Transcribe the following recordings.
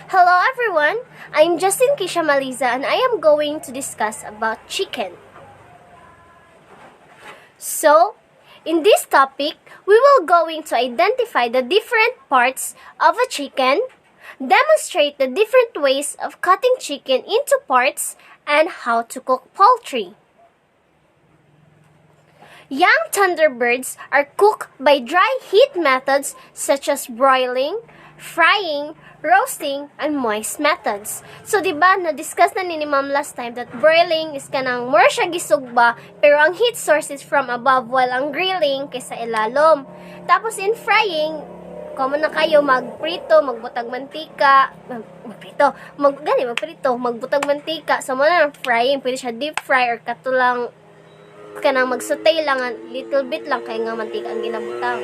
Hello everyone, I'm Justin Kisha Maliza and I am going to discuss about chicken. So, in this topic, we will going to identify the different parts of a chicken, demonstrate the different ways of cutting chicken into parts, and how to cook poultry. Young Thunderbirds are cooked by dry heat methods such as broiling, frying, roasting, and moist methods. So, diba, na-discuss na ni Ma'am last time that broiling is kanang more siya gisugba, pero ang heat source is from above, while ang grilling kaysa ilalom. Tapos, in frying, common na kayo magprito, magbutag mantika, magbutag mantika. So, muna ng frying, pwede siya deep fry or katulang kanang magsautay lang, little bit lang kaya nga mantika ang ginabutang.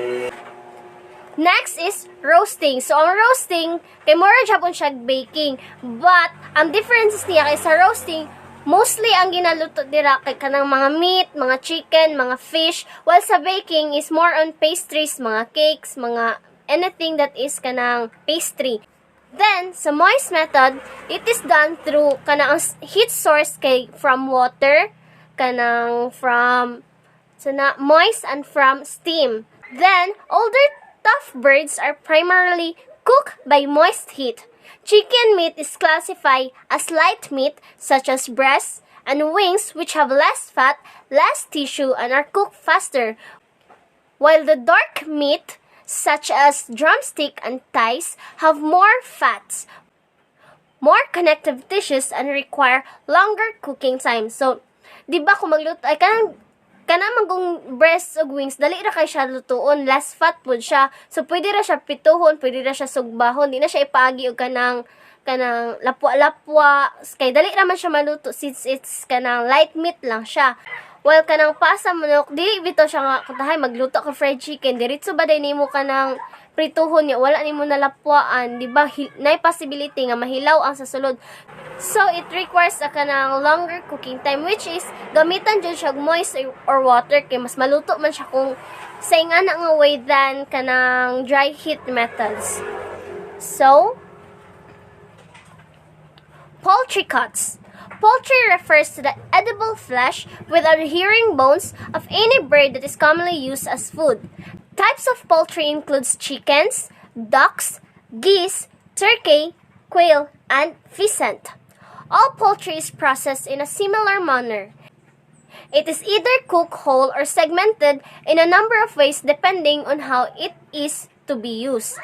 Next is roasting. So, ang roasting, kay more Japon siya baking. But, ang differences niya kay sa roasting, mostly ang ginaluto dira kay kanang mga meat, mga chicken, mga fish. While sa baking is more on pastries, mga cakes, mga anything that is kanang pastry. Then, sa moist method, it is done through kanang heat source kay from water, kanang from moist and from steam. Then, older tough birds are primarily cooked by moist heat. Chicken meat is classified as light meat such as breasts and wings which have less fat, less tissue and are cooked faster. While the dark meat such as drumstick and thighs have more fats, more connective tissues and require longer cooking time. So, di ba kung magluto ay kanang kung breast ug wings dali ra kay siya lutuon, less fat pud siya. So pwede ra siya pituhon, pwede ra siya sugbahon, di na siya ipaagi og kanang lapwa-lapwa kay dali ra man siya maluto since it's kanang light meat lang siya. While kanang pasa manok dili bitaw siya nga kutahay magluto ka fried chicken, diretso ba day nimo kanang prituhon niya, wala nimo nalapwaan, di ba? Nay possibility nga mahilaw ang sa sulod. So, it requires a kanang longer cooking time, which is, gamitan dyan siya moist or water, kay mas maluto man siya kung sa nga na nga way than kanang dry heat methods. So, poultry cuts. Poultry refers to the edible flesh with adhering bones of any bird that is commonly used as food. Types of poultry includes chickens, ducks, geese, turkey, quail, and pheasant. All poultry is processed in a similar manner. It is either cooked whole or segmented in a number of ways depending on how it is to be used.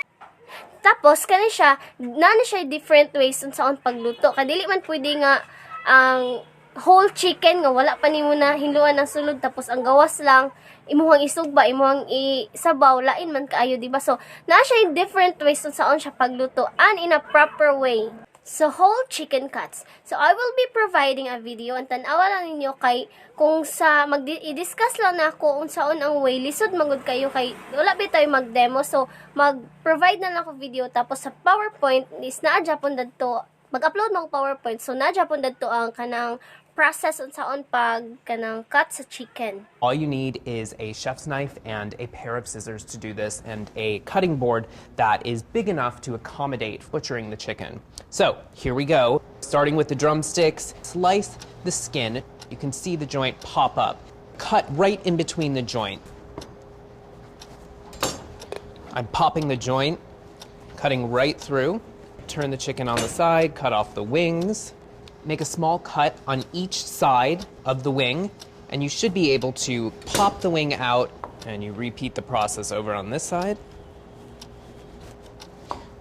Tapos, kani siya, na siya different ways sa pagluto. Kadili man pwede nga ang whole chicken nga wala pa nimo na hinluan ng sulod tapos ang gawas lang imuhang isugba, imuhang isabaw, lain man kaayo, diba? So, na siya different ways sa siya pagluto and in a proper way. So, whole chicken cuts. So, I will be providing a video and tanawa lang ninyo kay kung sa i-discuss lang na ako kung saan ang way lisod magud kayo kay wala ba tayo mag-demo. So, mag-provide na lang ako video tapos sa PowerPoint is naa-Japon dadto mag-upload ng PowerPoint. So, na-Japon dadto ang kanang process on saan pag kanang cut sa chicken. All you need is a chef's knife and a pair of scissors to do this and a cutting board that is big enough to accommodate butchering the chicken. So here we go. Starting with the drumsticks, slice the skin. You can see the joint pop up. Cut right in between the joint. I'm popping the joint, cutting right through. Turn the chicken on the side, cut off the wings. Make a small cut on each side of the wing, and you should be able to pop the wing out, and you repeat the process over on this side.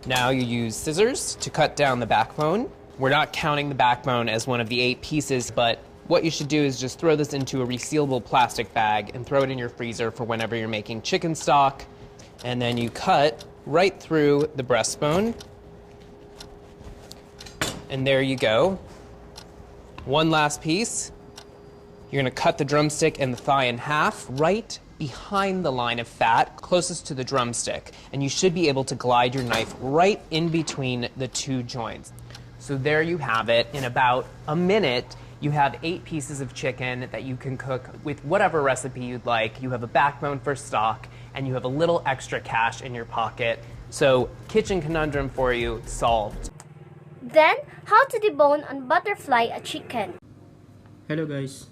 Now you use scissors to cut down the backbone. We're not counting the backbone as one of the 8 pieces, but what you should do is just throw this into a resealable plastic bag and throw it in your freezer for whenever you're making chicken stock. And then you cut right through the breastbone. And there you go. One last piece. You're going to cut the drumstick and the thigh in half right behind the line of fat closest to the drumstick. And you should be able to glide your knife right in between the 2 joints. So there you have it. In about a minute, you have 8 pieces of chicken that you can cook with whatever recipe you'd like. You have a backbone for stock, and you have a little extra cash in your pocket. So, kitchen conundrum for you solved. Then, how to debone and butterfly a chicken. Hello guys,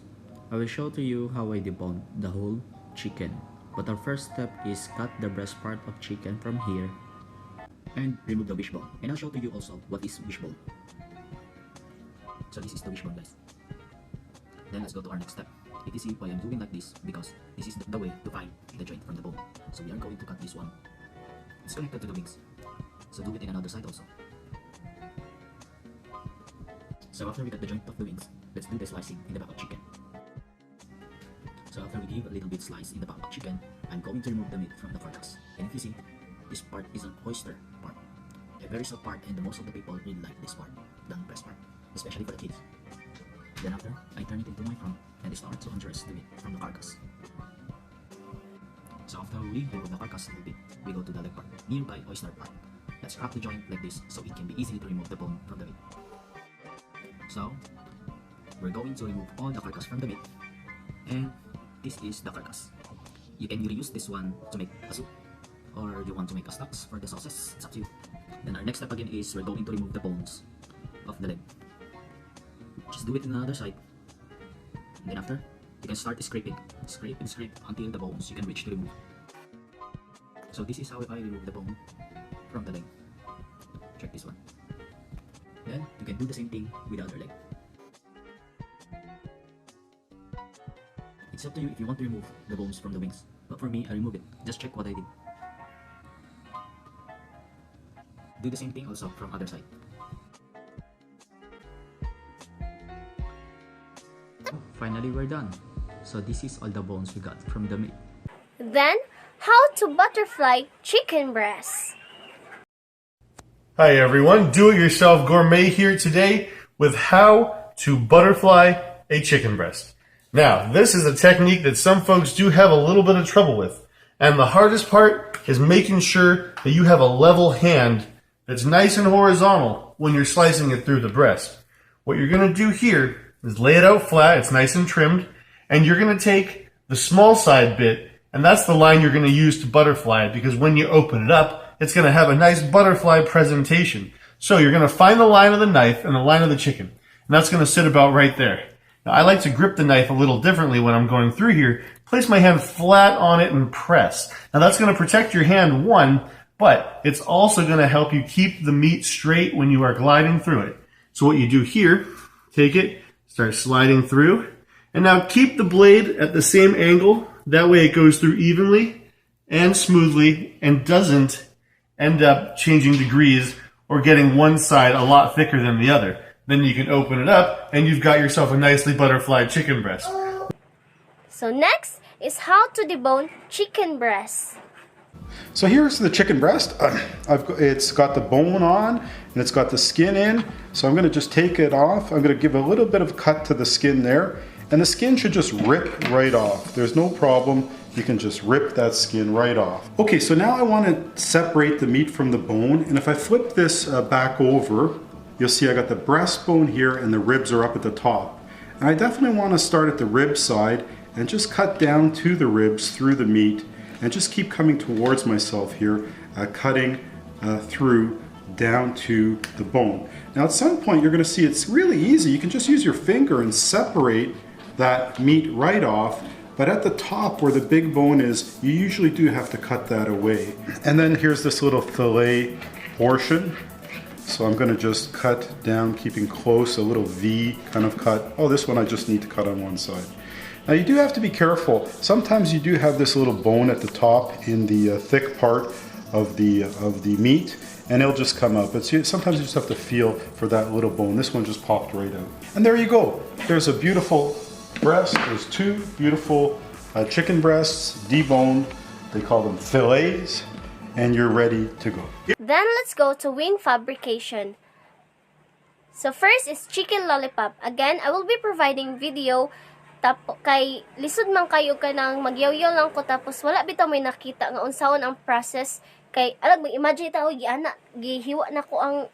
I will show to you how I debone the whole chicken. But our first step is cut the breast part of chicken from here and remove the wishbone. And I'll show to you also what is wishbone. So this is the wishbone guys. Then let's go to our next step. It is why I'm doing like this because this is the way to find the joint from the bone. So we are going to cut this one. It's connected to the wings. So do it in another side also. So after we cut the joint of the wings, let's do the slicing in the back of chicken. So after we give a little bit slice in the back of chicken, I'm going to remove the meat from the carcass. And if you see, this part is an oyster part. A very soft part, and most of the people really like this part, the breast part, especially for the kids. Then after, I turn it into my front and start to undress the meat from the carcass. So after we remove the carcass a little bit, we go to the leg part, nearby oyster part. Let's crack the joint like this so it can be easy to remove the bone from the meat. So, we're going to remove all the carcass from the meat, and this is the carcass. You can reuse this one to make a soup, or you want to make a stocks for the sauces, it's up to you. Then our next step again is we're going to remove the bones of the leg. Just do it in the other side. And then after, you can start scraping. Scrape and scrape until the bones you can reach to remove. So this is how I remove the bone from the leg. Check this one. Then you can do the same thing with the other leg. It's up to you if you want to remove the bones from the wings. But for me, I remove it. Just check what I did. Do the same thing also from other side. Finally, we're done. So this is all the bones we got from the meat. Then, how to butterfly chicken breast. Hi everyone, Do-It-Yourself Gourmet here today with how to butterfly a chicken breast. Now, this is a technique that some folks do have a little bit of trouble with. And the hardest part is making sure that you have a level hand that's nice and horizontal when you're slicing it through the breast. What you're going to do here is lay it out flat, it's nice and trimmed, and you're going to take the small side bit, and that's the line you're going to use to butterfly it, because when you open it up, it's going to have a nice butterfly presentation. So you're going to find the line of the knife and the line of the chicken, and that's going to sit about right there. Now, I like to grip the knife a little differently when I'm going through here. Place my hand flat on it and press. Now that's going to protect your hand, one, but it's also going to help you keep the meat straight when you are gliding through it. So what you do here, take it, start sliding through, and now keep the blade at the same angle. That way it goes through evenly and smoothly and doesn't end up changing degrees or getting one side a lot thicker than the other. Then you can open it up and you've got yourself a nicely butterflied chicken breast. So next is how to debone chicken breast. So here's the chicken breast. It's got the bone on and it's got the skin in. So I'm going to just take it off. I'm going to give a little bit of cut to the skin there. And the skin should just rip right off. There's no problem. You can just rip that skin right off. Okay, so now I want to separate the meat from the bone. And if I flip this back over, you'll see I got the breastbone here and the ribs are up at the top. And I definitely want to start at the rib side and just cut down to the ribs through the meat and just keep coming towards myself here, cutting through down to the bone. Now at some point you're going to see it's really easy. You can just use your finger and separate that meat right off. But at the top where the big bone is, you usually do have to cut that away. And then here's this little fillet portion. So I'm going to just cut down, keeping close, a little V kind of cut. Oh, this one I just need to cut on one side. Now you do have to be careful. Sometimes you do have this little bone at the top in the thick part of the meat, and it'll just come out. But sometimes you just have to feel for that little bone. This one just popped right out. And there you go. There's a beautiful breast. There's two beautiful chicken breasts, deboned. They call them fillets, and you're ready to go. Then let's go to wing fabrication. So first is chicken lollipop. Again, I will be providing video. Kay lisod man kayo ka nang magyaw-yaw lang ko tapos wala bitaw may nakita nga unsawon ang process kay alag mag-imagine ta giana gihiwa na ko ang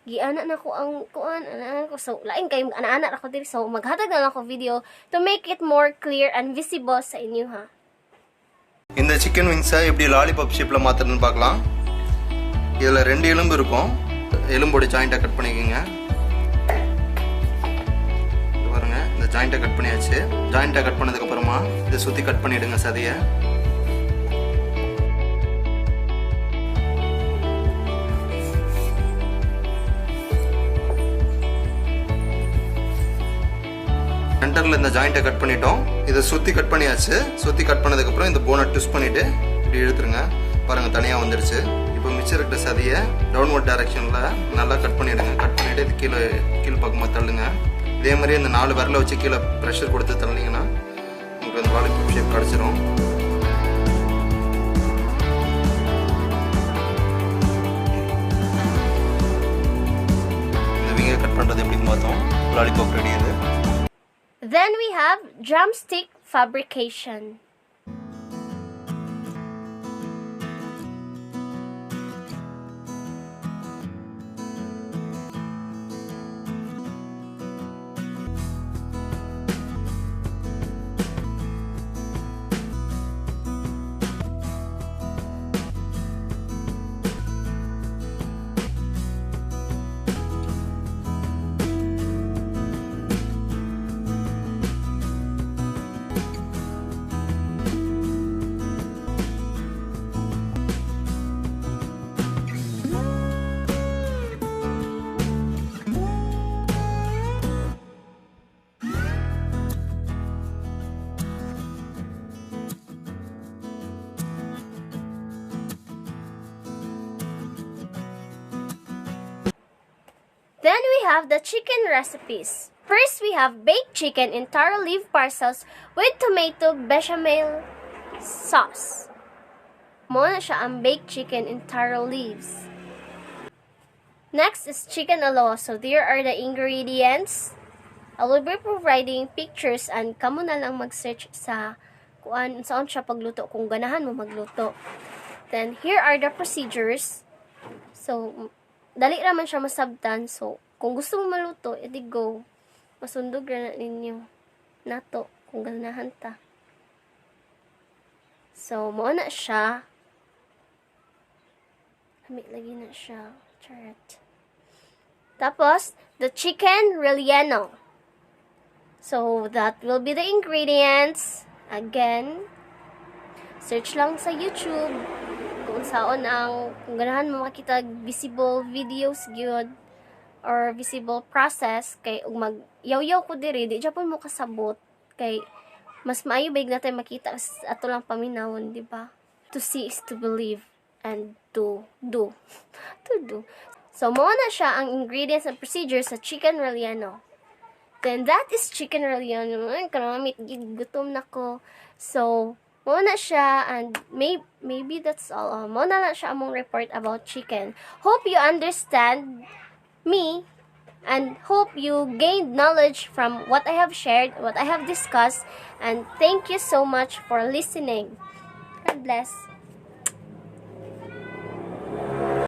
giana na ko ang kuan ko so lain kay ana-ana ra ko diri so maghatag na lang ko video to make it more clear and visible sa inyo ha. இந்த chicken wings எப்படி லாலிபாப் ஷேப்ல மாத்துறதுன்னு பார்க்கலாம். இதுல ரெண்டு எலும்பு இருக்கும். எலும்போட ஜாயிண்ட்டை கட் பண்ணிக்கோங்க. பாருங்க, இந்த ஜாயிண்ட்டை கட் பண்ணியாச்சு. ஜாயிண்ட்டை கட் பண்ணதுக்கப்புறமா இதை சுற்றி கட் பண்ணிவிடுங்க சதையை. சென்டரில் இந்த ஜாயிண்ட்டை கட் பண்ணிட்டோம். இதை சுற்றி கட் பண்ணியாச்சு. சுற்றி கட் பண்ணதுக்கப்புறம் இந்த போனை ட்விஸ்ட் பண்ணிவிட்டு இப்படி இழுத்துருங்க. பாருங்கள், தனியாக வந்துடுச்சு. இப்போ மிச்சம் இருக்கிற சதியை டவுன்வர்ட் டைரக்ஷனில் நல்லா கட் பண்ணிவிடுங்க. கட் பண்ணிவிட்டு இது கீழ் பக்கமாக தள்ளுங்க. இதே மாதிரி இந்த 4 விரலை வச்சு கீழே ப்ரெஷர் கொடுத்து தள்ளிங்கன்னா உங்களுக்கு அந்த லாலிபாப் ஷேப் கிடச்சிரும். இந்த விங்கை கட் பண்ணுறது எப்படின்னு பார்த்தோம். லாலிபாப் ரெடி இது. Then we have drumstick fabrication. Then we have the chicken recipes. First, we have baked chicken in taro leaf parcels with tomato bechamel sauce. Muna siya ang baked chicken in taro leaves. Next is chicken aloha. So there are the ingredients. I will be providing pictures and kamo na lang mag-search sa kung saan siya pagluto, kung ganahan mo magluto. Then here are the procedures. So dali raman siya masabtan. So kung gusto mo maluto, edi go. Masundog na ninyo nato kung ganahan ta. So mo na siya. Hamit lagi na siya. Charot. Tapos the chicken relleno. So that will be the ingredients. Again, search lang sa YouTube kung saan kung ganahan mo makita visible videos gyud or visible process kay ug magyaw-yaw ko diri di japon mo kasabot kay mas maayo big natin makita ato lang paminawon, di ba? To see is to believe and to do. So mo na siya ang ingredients and procedures sa chicken relleno. Then that is chicken relleno. Ay, karamit gutom na ko. So mo na siya, and maybe that's all. Mo na lang siya among report about chicken. Hope you understand me and hope you gained knowledge from what I have shared, what I have discussed, and thank you so much for listening. God bless.